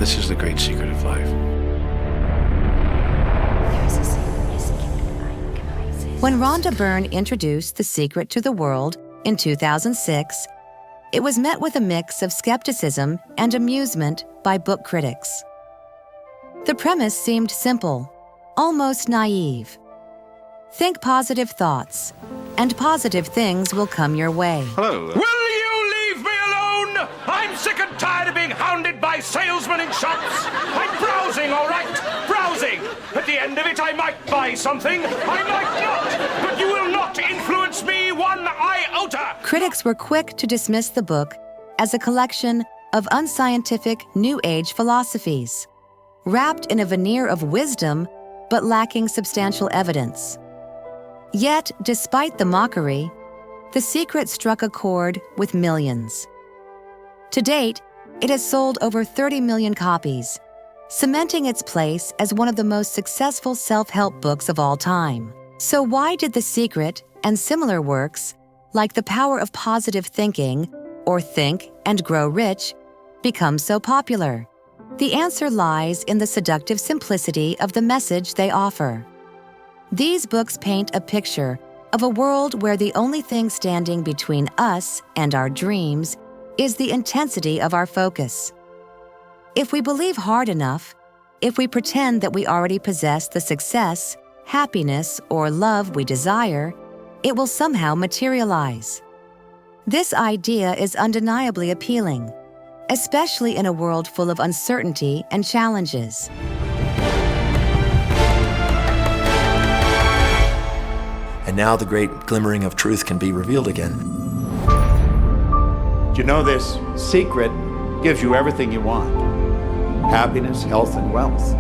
This is the great secret of life. When Rhonda Byrne introduced The Secret to the world in 2006, it was met with a mix of skepticism and amusement by book critics. The premise seemed simple, almost naive. Think positive thoughts, and positive things will come your way. Hello. Will you leave me alone? I'm sick and tired of being hounded by salesmen in shops. I'm browsing, all right? Browsing. At the end of it, I might buy something. I might not. But you will not influence me one iota. Critics were quick to dismiss the book as a collection of unscientific New Age philosophies, wrapped in a veneer of wisdom but lacking substantial evidence. Yet, despite the mockery, The Secret struck a chord with millions. To date, it has sold over 30 million copies, cementing its place as one of the most successful self-help books of all time. So why did The Secret and similar works, like The Power of Positive Thinking or Think and Grow Rich, become so popular? The answer lies in the seductive simplicity of the message they offer. These books paint a picture of a world where the only thing standing between us and our dreams is the intensity of our focus. If we believe hard enough, if we pretend that we already possess the success, happiness, or love we desire, it will somehow materialize. This idea is undeniably appealing, especially in a world full of uncertainty and challenges. And now the great glimmering of truth can be revealed again. You know, this secret gives you everything you want. Happiness, health, and wealth.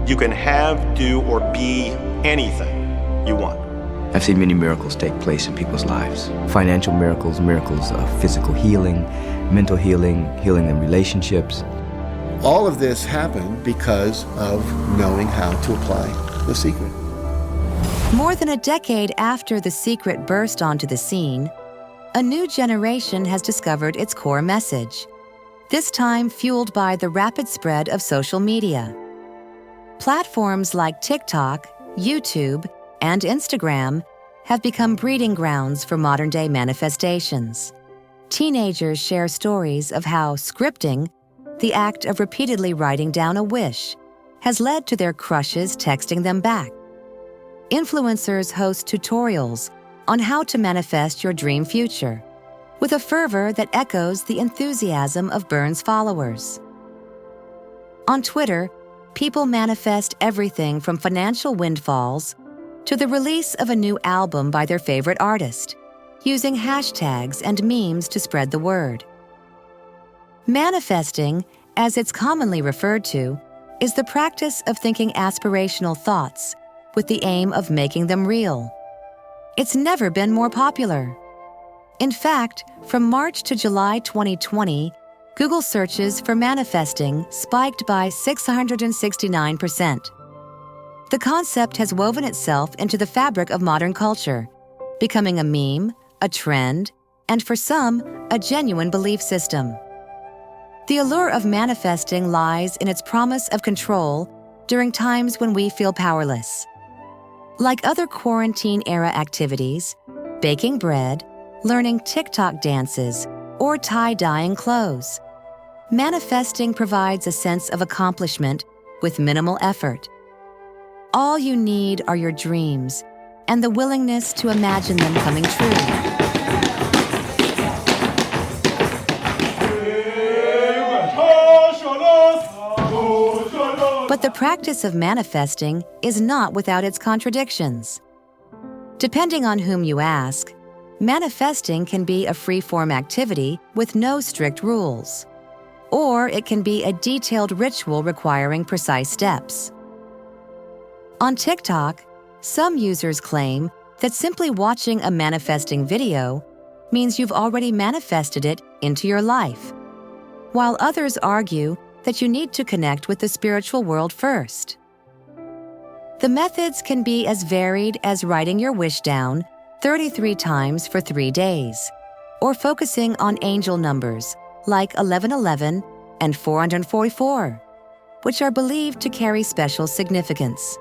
You can have, do, or be anything you want. I've seen many miracles take place in people's lives. Financial miracles, miracles of physical healing, mental healing, healing in relationships. All of this happened because of knowing how to apply The Secret. More than a decade after The Secret burst onto the scene, a new generation has discovered its core message, this time fueled by the rapid spread of social media. Platforms like TikTok, YouTube, and Instagram have become breeding grounds for modern-day manifestations. Teenagers share stories of how scripting, the act of repeatedly writing down a wish, has led to their crushes texting them back. Influencers host tutorials on how to manifest your dream future, with a fervor that echoes the enthusiasm of Byrne's followers. On Twitter, people manifest everything from financial windfalls to the release of a new album by their favorite artist, using hashtags and memes to spread the word. Manifesting, as it's commonly referred to, is the practice of thinking aspirational thoughts with the aim of making them real. It's never been more popular. In fact, from March to July 2020, Google searches for manifesting spiked by 669%. The concept has woven itself into the fabric of modern culture, becoming a meme, a trend, and for some, a genuine belief system. The allure of manifesting lies in its promise of control during times when we feel powerless. Like other quarantine-era activities, baking bread, learning TikTok dances, or tie-dyeing clothes, manifesting provides a sense of accomplishment with minimal effort. All you need are your dreams and the willingness to imagine them coming true. But the practice of manifesting is not without its contradictions. Depending on whom you ask, manifesting can be a free-form activity with no strict rules, or it can be a detailed ritual requiring precise steps. On TikTok, some users claim that simply watching a manifesting video means you've already manifested it into your life, while others argue that you need to connect with the spiritual world first. The methods can be as varied as writing your wish down 33 times for 3 days, or focusing on angel numbers like 1111 and 444, which are believed to carry special significance.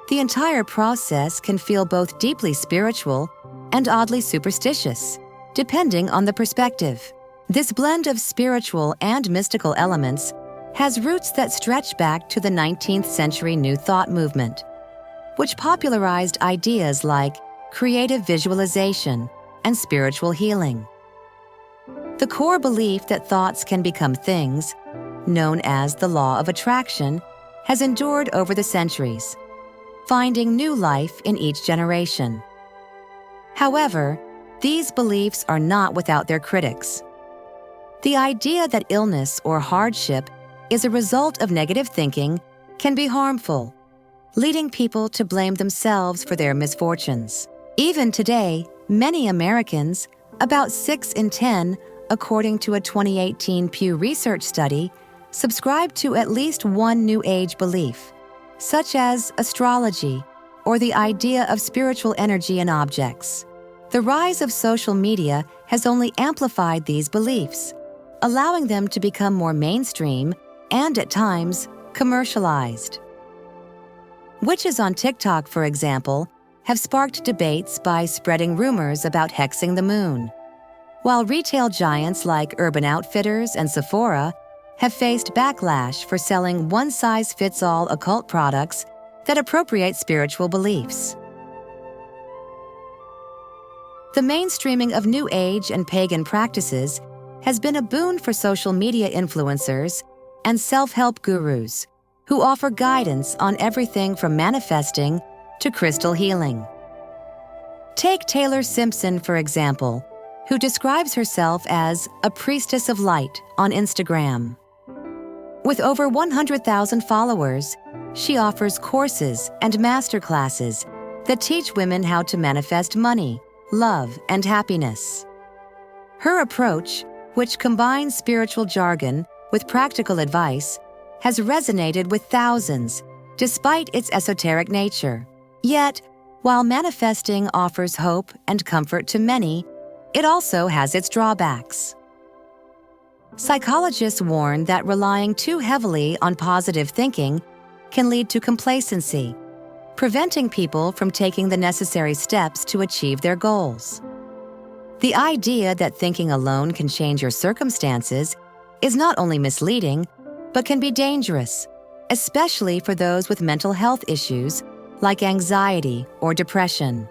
The entire process can feel both deeply spiritual and oddly superstitious, depending on the perspective. This blend of spiritual and mystical elements has roots that stretch back to the 19th century New Thought movement, which popularized ideas like creative visualization and spiritual healing. The core belief that thoughts can become things, known as the law of attraction, has endured over the centuries, finding new life in each generation. However, these beliefs are not without their critics. The idea that illness or hardship is a result of negative thinking can be harmful, leading people to blame themselves for their misfortunes. Even today, many Americans, about 6 in 10, according to a 2018 Pew Research study, subscribe to at least one New Age belief, such as astrology or the idea of spiritual energy in objects. The rise of social media has only amplified these beliefs, allowing them to become more mainstream and, at times, commercialized. Witches on TikTok, for example, have sparked debates by spreading rumors about hexing the moon, while retail giants like Urban Outfitters and Sephora have faced backlash for selling one-size-fits-all occult products that appropriate spiritual beliefs. The mainstreaming of New Age and pagan practices has been a boon for social media influencers and self-help gurus who offer guidance on everything from manifesting to crystal healing. Take Taylor Simpson, for example, who describes herself as a priestess of light on Instagram. With over 100,000 followers, she offers courses and masterclasses that teach women how to manifest money, love, and happiness. Her approach, which combines spiritual jargon with practical advice, has resonated with thousands despite its esoteric nature. Yet, while manifesting offers hope and comfort to many, it also has its drawbacks. Psychologists warn that relying too heavily on positive thinking can lead to complacency, preventing people from taking the necessary steps to achieve their goals. The idea that thinking alone can change your circumstances is not only misleading, but can be dangerous, especially for those with mental health issues like anxiety or depression.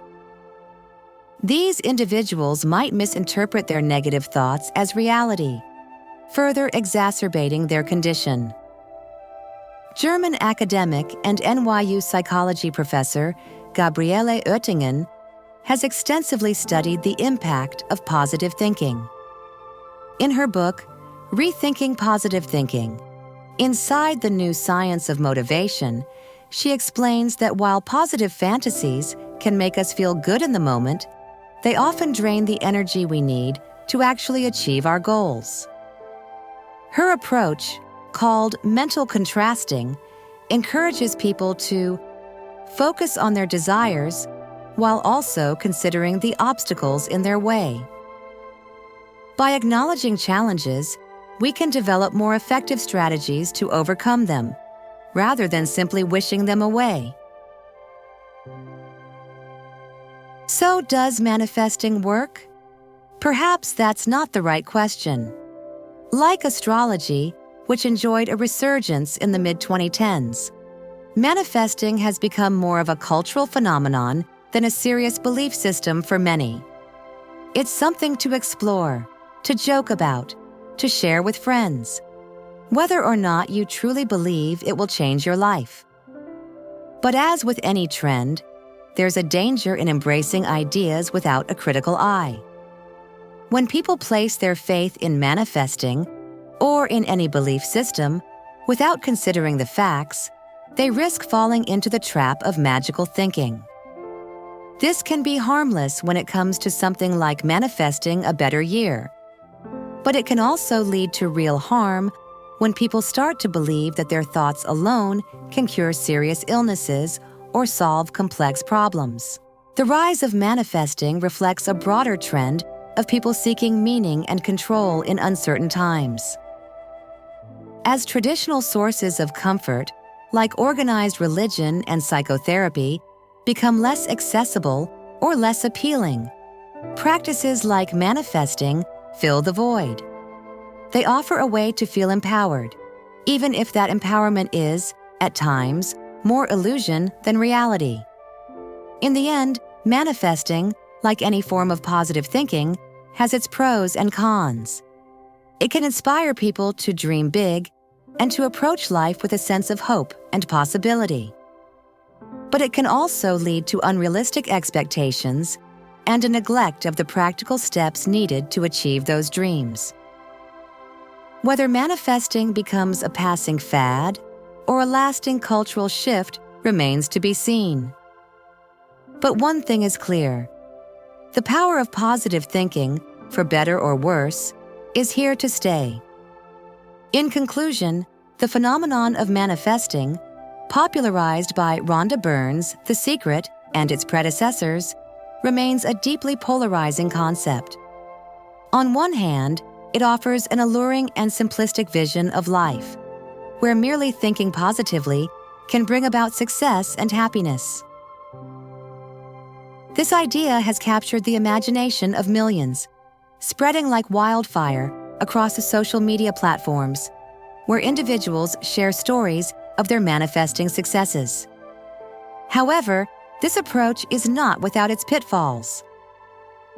These individuals might misinterpret their negative thoughts as reality, further exacerbating their condition. German academic and NYU psychology professor Gabriele Oettingen has extensively studied the impact of positive thinking. In her book, Rethinking Positive Thinking, Inside the New Science of Motivation, she explains that while positive fantasies can make us feel good in the moment, they often drain the energy we need to actually achieve our goals. Her approach, called mental contrasting, encourages people to focus on their desires while also considering the obstacles in their way. By acknowledging challenges, we can develop more effective strategies to overcome them, rather than simply wishing them away. So, does manifesting work? Perhaps that's not the right question. Like astrology, which enjoyed a resurgence in the mid-2010s, manifesting has become more of a cultural phenomenon than a serious belief system for many. It's something to explore, to joke about, to share with friends, whether or not you truly believe it will change your life. But as with any trend, there's a danger in embracing ideas without a critical eye. When people place their faith in manifesting, or in any belief system, without considering the facts, they risk falling into the trap of magical thinking. This can be harmless when it comes to something like manifesting a better year, but it can also lead to real harm when people start to believe that their thoughts alone can cure serious illnesses or solve complex problems. The rise of manifesting reflects a broader trend of people seeking meaning and control in uncertain times. As traditional sources of comfort, like organized religion and psychotherapy, become less accessible or less appealing, practices like manifesting fill the void. They offer a way to feel empowered, even if that empowerment is, at times, more illusion than reality. In the end, manifesting, like any form of positive thinking, has its pros and cons. It can inspire people to dream big and to approach life with a sense of hope and possibility. But it can also lead to unrealistic expectations and a neglect of the practical steps needed to achieve those dreams. Whether manifesting becomes a passing fad or a lasting cultural shift remains to be seen. But one thing is clear: the power of positive thinking, for better or worse, is here to stay. In conclusion, the phenomenon of manifesting, popularized by Rhonda Byrne's The Secret and its predecessors, remains a deeply polarizing concept. On one hand, it offers an alluring and simplistic vision of life, where merely thinking positively can bring about success and happiness. This idea has captured the imagination of millions, spreading like wildfire across the social media platforms, where individuals share stories of their manifesting successes. However, this approach is not without its pitfalls.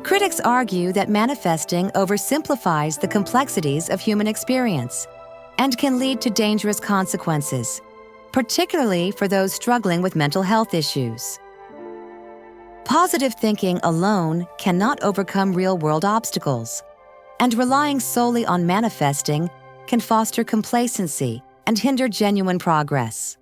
Critics argue that manifesting oversimplifies the complexities of human experience and can lead to dangerous consequences, particularly for those struggling with mental health issues. Positive thinking alone cannot overcome real-world obstacles, and relying solely on manifesting can foster complacency and hinder genuine progress.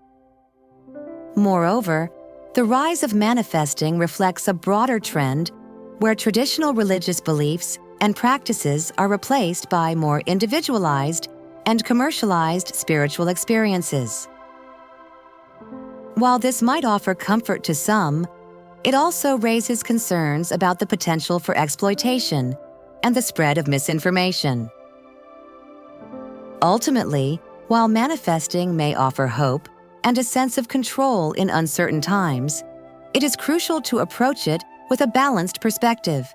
Moreover, the rise of manifesting reflects a broader trend where traditional religious beliefs and practices are replaced by more individualized and commercialized spiritual experiences. While this might offer comfort to some, it also raises concerns about the potential for exploitation and the spread of misinformation. Ultimately, while manifesting may offer hope and a sense of control in uncertain times, it is crucial to approach it with a balanced perspective,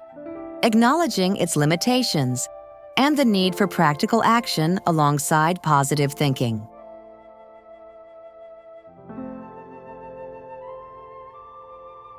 acknowledging its limitations and the need for practical action alongside positive thinking.